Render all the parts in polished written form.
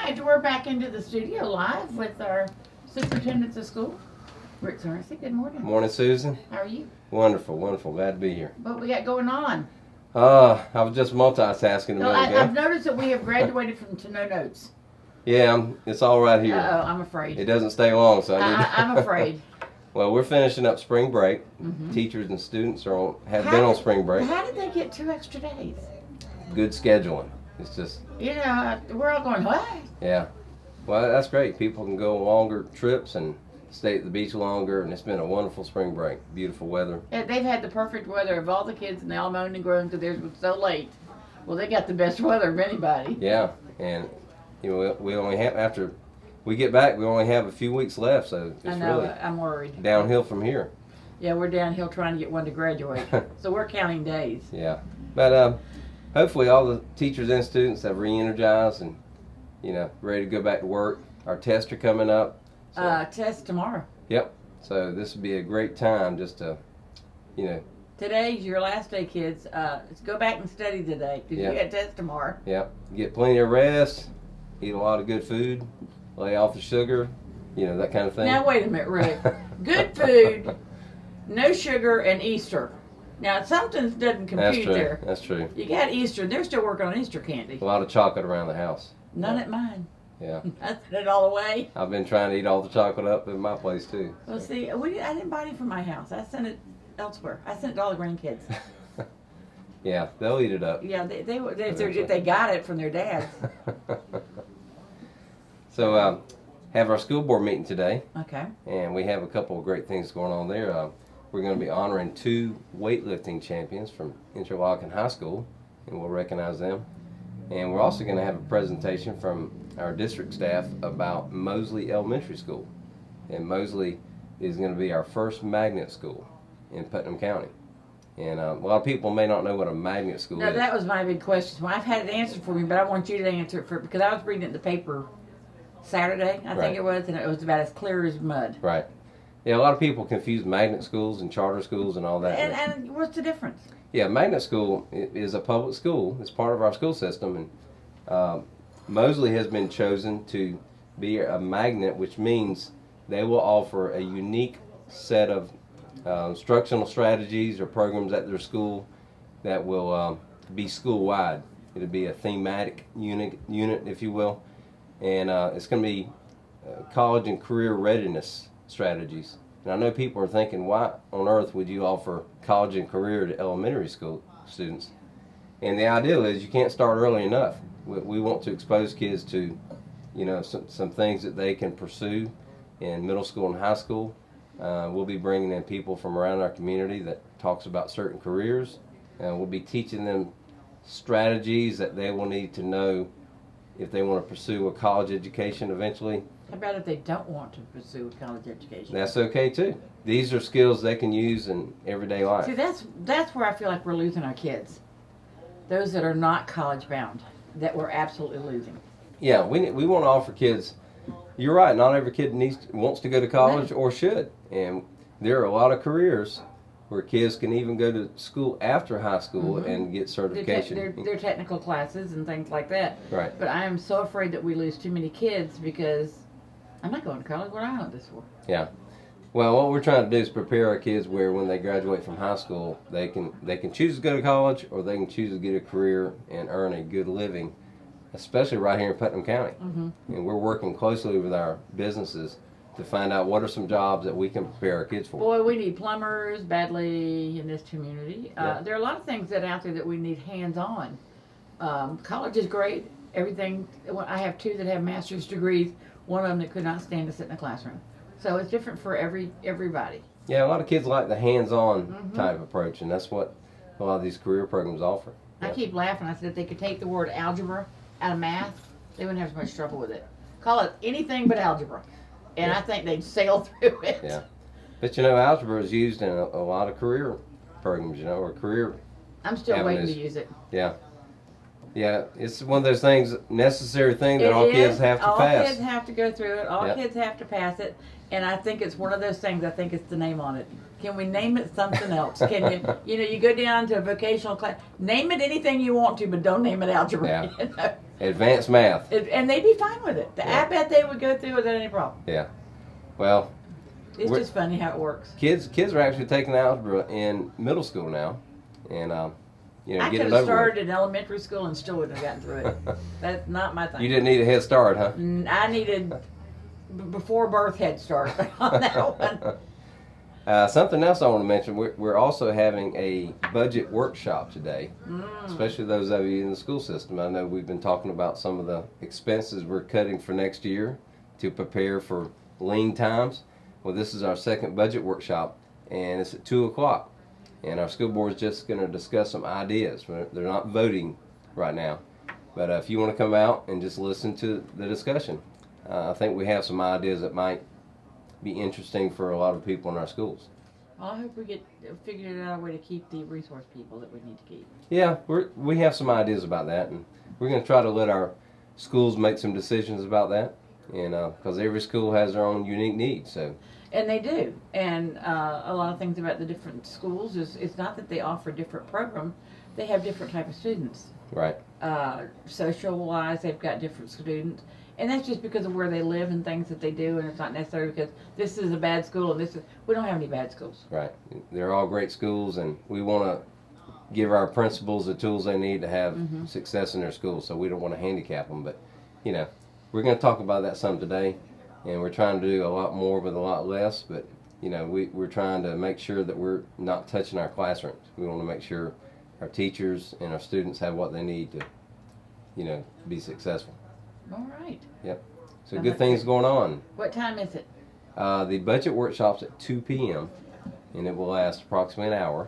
right, we're back into the studio live with our superintendent of school, Rick Surrency. Good morning. Morning, Susan. How are you? Wonderful, wonderful. Glad to be here. What we got going on? I was just multitasking a No, minute ago. I've noticed that we have graduated from to no notes. Yeah, it's all right here. Uh-oh, I'm afraid. It doesn't stay long, so I need I'm afraid. Well, we're finishing up spring break. Mm-hmm. Teachers and students have been on spring break. How did they get 2 extra days? Good scheduling. It's just... You know, we're all going, what? Yeah. Well, that's great. People can go longer trips and stay at the beach longer, and it's been a wonderful spring break. Beautiful weather. Yeah, they've had the perfect weather of all the kids, and they all moaned and groaned because theirs was so late. Well, they got the best weather of anybody. Yeah, and you know we only have, after we get back, we only have a few weeks left, so it's I know, really I'm worried. downhill from here. Yeah, we're downhill trying to get one to graduate. So we're counting days. Yeah, but hopefully all the teachers and students have re-energized and, you know, ready to go back to work. Our tests are coming up. So, Test tomorrow. Yep. So this would be a great time just to, you know. Today's your last day, kids. Let's go back and study today because you got tests tomorrow. Yep. Get plenty of rest, eat a lot of good food, lay off the sugar, you know, that kind of thing. Now, wait a minute, Rick. Good food, no sugar, and Easter. Now, something doesn't compute there. That's true. You got Easter. They're still working on Easter candy. A lot of chocolate around the house. None at mine. Yeah. I sent it all away. I've been trying to eat all the chocolate up in my place, too. Well, see, I didn't buy any from my house. I sent it elsewhere. I sent it to all the grandkids. Yeah, they'll eat it up. Yeah, if they got it from their dads. So, have our school board meeting today. Okay. And we have a couple of great things going on there. We're going to be honoring 2 weightlifting champions from Interlochen High School, and we'll recognize them. And we're also going to have a presentation from our district staff about Mosley Elementary School. And Mosley is going to be our first magnet school in Putnam County. And a lot of people may not know what a magnet school is. No, that was my big question. Well, I've had it answered for me, but I want you to answer it because I was reading it in the paper Saturday, I think it was, and it was about as clear as mud. Right. Yeah, a lot of people confuse magnet schools and charter schools and all that. And what's the difference? Yeah, magnet school is a public school. It's part of our school system, and Mosley has been chosen to be a magnet, which means they will offer a unique set of instructional strategies or programs at their school that will be school-wide. It'll be a thematic unit, if you will, and it's going to be college and career readiness strategies. And I know people are thinking, why on earth would you offer college and career to elementary school students? And the idea is you can't start early enough. We want to expose kids to, you know, some things that they can pursue in middle school and high school. We'll be bringing in people from around our community that talks about certain careers, and we'll be teaching them strategies that they will need to know if they want to pursue a college education eventually. How about if they don't want to pursue a college education? That's okay too. These are skills they can use in everyday life. See, that's where I feel like we're losing our kids. Those that are not college bound, that we're absolutely losing. Yeah, we want to offer kids. You're right. Not every kid wants to go to college or should, and there are a lot of careers where kids can even go to school after high school and get certification. They're technical classes and things like that. Right. But I am so afraid that we lose too many kids because I'm not going to college. What do I want this for? Yeah. Well, what we're trying to do is prepare our kids where when they graduate from high school, they can choose to go to college or they can choose to get a career and earn a good living, especially right here in Putnam County. And we're working closely with our businesses to find out what are some jobs that we can prepare our kids for. Boy, we need plumbers badly in this community. Yeah. There are a lot of things that out there that we need hands-on. College is great. Everything. I have 2 that have master's degrees. One of them that could not stand to sit in a classroom. So it's different for everybody. Yeah, a lot of kids like the hands-on type approach, and that's what a lot of these career programs offer. I keep laughing. I said if they could take the word algebra out of math, they wouldn't have as much trouble with it. Call it anything but algebra. And I think they'd sail through it. Yeah. But you know, algebra is used in a lot of career programs, you know, or career I'm still avenues. waiting to use it. Yeah. Yeah, it's one of those things, necessary thing that all kids have to all pass. All kids have to go through it. All Yep. kids have to pass it. And I think it's one of those things, I think it's the name on it. Can we name it something else? Can you go down to a vocational class, name it anything you want to, but don't name it algebra. Yeah. You know? Advanced math. And they'd be fine with it. Yeah. I bet they would go through without any problem. Yeah. Well, It's just funny how it works. kids are actually taking algebra in middle school now, and you know, I get could it have over started in elementary school and still wouldn't have gotten through it. That's not my thing. You didn't need a head start, huh? I needed before birth head start on that one. Something else I want to mention, we're also having a budget workshop today, especially those of you in the school system. I know we've been talking about some of the expenses we're cutting for next year to prepare for lean times. Well, this is our second budget workshop, and it's at 2 o'clock. And our school board is just going to discuss some ideas. They're not voting right now. But if you want to come out and just listen to the discussion, I think we have some ideas that might be interesting for a lot of people in our schools. Well, I hope we get figured out a way to keep the resource people that we need to keep. Yeah, we have some ideas about that, and we're going to try to let our schools make some decisions about that, and because every school has their own unique needs. So. And they do. And a lot of things about the different schools is it's not that they offer different programs, they have different type of students. Right. Social-wise, they've got different students. And that's just because of where they live and things that they do, and it's not necessarily because this is a bad school and we don't have any bad schools. Right. They're all great schools, and we want to give our principals the tools they need to have success in their schools, so we don't want to handicap them. But, you know, we're going to talk about that some today, and we're trying to do a lot more with a lot less, but, you know, we're trying to make sure that we're not touching our classrooms. We want to make sure our teachers and our students have what they need to, you know, be successful. All right. Yep. So good things going on. What time is it? The budget workshop's at 2 p.m. and it will last approximately an hour.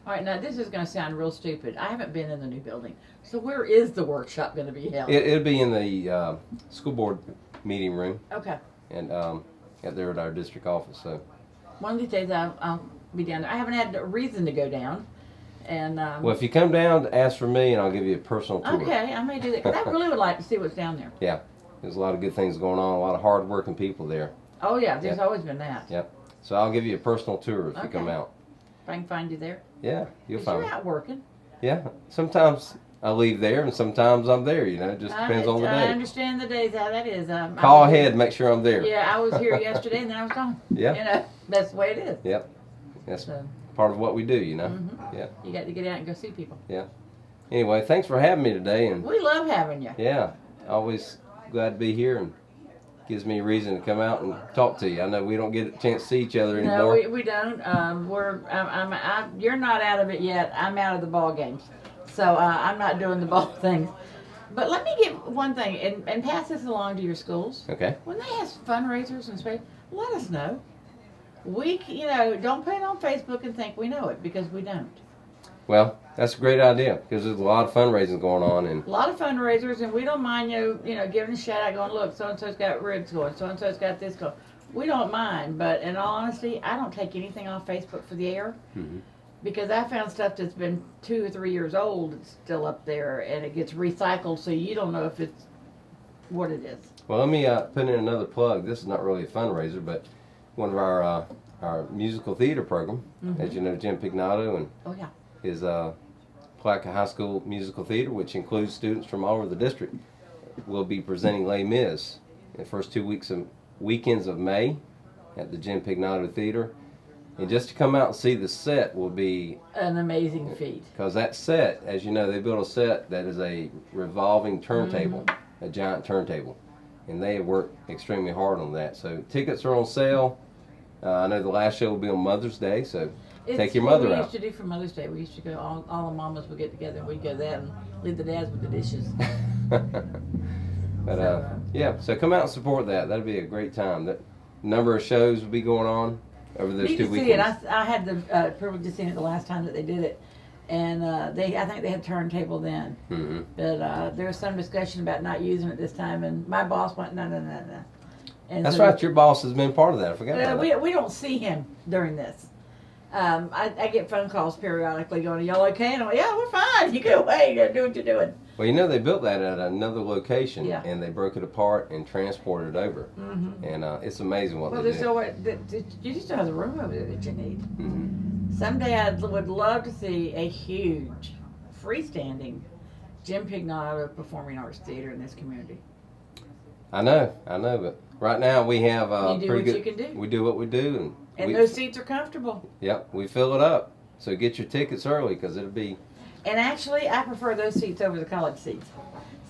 All right, now this is going to sound real stupid. I haven't been in the new building. So where is the workshop going to be held? It'll be in the school board meeting room Okay. and there at our district office. So One of these days I'll be down there. I haven't had a reason to go down. And well, if you come down, ask for me and I'll give you a personal tour. okay, I may do that because I really would like to see what's down there. Yeah. There's a lot of good things going on, a lot of hard-working people there. Oh, yeah, there's always been that. Yep. So I'll give you a personal tour if you come out. If I can find you there. Yeah, you'll find me. You're out working. Yeah. Sometimes I leave there and sometimes I'm there, you know. It just depends on the day. I understand the days how that is. Call ahead, make sure I'm there. Yeah, I was here yesterday and then I was gone. Yeah. You know, that's the way it is. Yep. That's So, part of what we do, you know. Yeah. you got to get out and go see people. Yeah. Anyway, thanks for having me today, and We love having you. yeah, always glad to be here, and gives me a reason to come out and talk to you. I know we don't get a chance to see each other No, anymore. we don't. You're not out of it yet. I'm out of the ball games, so I'm not doing the ball things. But let me get one thing and pass this along to your schools. Okay. When they have fundraisers and space, let us know. Don't put it on Facebook and think we know it because we don't. Well, that's a great idea because there's a lot of fundraising going on, and A lot of fundraisers, and we don't mind giving a shout out, going, look, so and so's got ribs going, so and so's got this going. We don't mind, but in all honesty, I don't take anything off Facebook for the air because I found stuff that's been 2 or 3 years old. It's still up there, and it gets recycled, so you don't know if it's what it is. well, let me put in another plug. This is not really a fundraiser, but one of our musical theater program, as you know, Jim Pignato and Oh yeah. his Palatka High School Musical Theater, which includes students from all over the district, will be presenting Les Mis in the first 2 weekends of May at the Jim Pignato Theater. And just to come out and see the set will be An amazing feat. because that set, as you know, they built a set that is a revolving turntable, a giant turntable, and they have worked extremely hard on that. So tickets are on sale. I know the last show will be on Mother's Day, so take your mother What we out. used to do for Mother's Day. We used to go, all the mamas would get together and we'd go that and leave the dads with the dishes. But yeah, so come out and support that. That'll be a great time. That number of shows will be going on over those You 2 can see it. weekends. I had the privilege of seeing it the last time that they did it, and I think they had turntable then. But there was some discussion about not using it this time, and my boss went, no. And That's so right. Your boss has been part of that. I forgot about that. we don't see him during this. I get phone calls periodically going, "Are y'all okay?" And I'm like, "Yeah, we're fine. You go away. You do what you're doing." Well, you know, they built that at another location, Yeah. and they broke it apart and transported it over. Mm-hmm. And it's amazing what Well, they there's do. you just still have the room over there that you need. Hmm. Someday I would love to see a huge freestanding Jim Pignotto Performing Arts Theater in this community. I know, but right now we have You do pretty what good. you can do. We do what we do, And we, those seats are comfortable. Yep, we fill it up. So get your tickets early because it'll be. And actually, I prefer those seats over the college seats.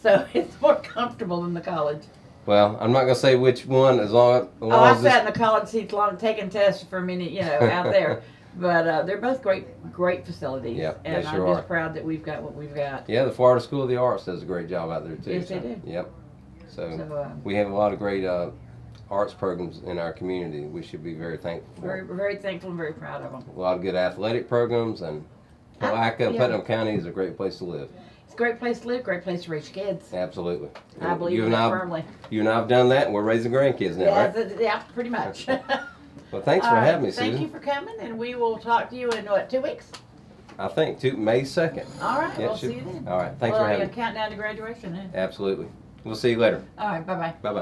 So it's more comfortable than the college. Well, I'm not gonna say which one as long Oh, I as sat in the college seats long, taking tests for a minute, out there. But they're both great facilities. Yep, and they I'm sure just are. proud that we've got what we've got. Yeah, the Florida School of the Arts does a great job out there too. Yes, they do. Yep. So So, we have a lot of great arts programs in our community. We should be very thankful for. very thankful and very proud of them. A lot of good athletic programs, and Palatka, Putnam County is a great place to live. It's a great place to live, great place to raise your kids. Absolutely. I believe you in and that I, firmly. You and I have done that, and we're raising grandkids now, Yeah, right? yeah, pretty much. Well, thanks All for right, having me, Susan. Thank you for coming, and we will talk to you in, 2 weeks? I think May 2nd. All right, Yeah, we'll should- see you then. All right, thanks well, for having me. Count down to graduation then. Absolutely. We'll see you later. All right, bye-bye. Bye-bye.